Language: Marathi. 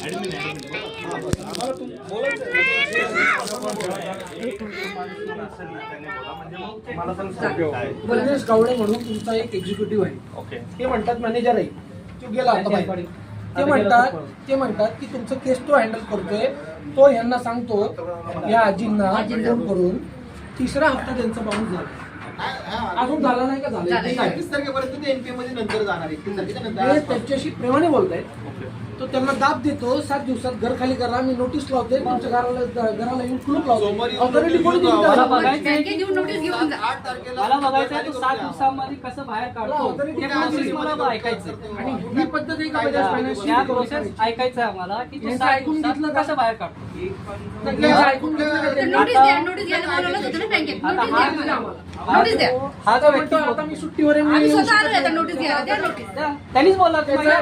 गणेश गावडे म्हणून तुमचा एक एक्झिक्युटिव्ह आहे, ते म्हणतात मॅनेजर आहे, तो गेला आता बाहेर. ते म्हणतात की तुमचं केस तो हँडल करतोय, तो यांना सांगतो या आजींना फोन करून. तिसरा हप्ता त्यांचा बाउन्स झाला, अजून झाला नाही का? झाला 31 तारखेपर्यंत ते एनपीए मध्ये नंतर जाणार. 31 तारखेच्या त्याच्याशी प्रेमाने बोलताय. तो त्यांना दाब देतो, 7 दिवसात घर खाली करा, मी नोटीस लावते, तुमच्या घराला येऊन कुलूप लावतो. ऑथॉरिटी कोणी दिली? मला बघायचंय तो 7 दिवसांमध्ये कसं बाहेर काढतो ते प्रोसेस मला ऐकायचं. आणि ही पद्धत आहे का बजाज फायनान्सची? त्या प्रोसेस ऐकायचं आम्हाला की तो 7 ऐकून दिवसात घेतलं कसं बाहेर काढतो. ऐकून घेतलं नोटीस घ्यायला बोलवलं होतं ना बँकेत. नोटीस द्या. हा जो व्यक्ती आता मी सुट्टीवर आहे, आम्ही मी स्वतः आलो नोटीस घ्यायला. द्या नोटीस. त्यांनीच बोलला तुम्हाला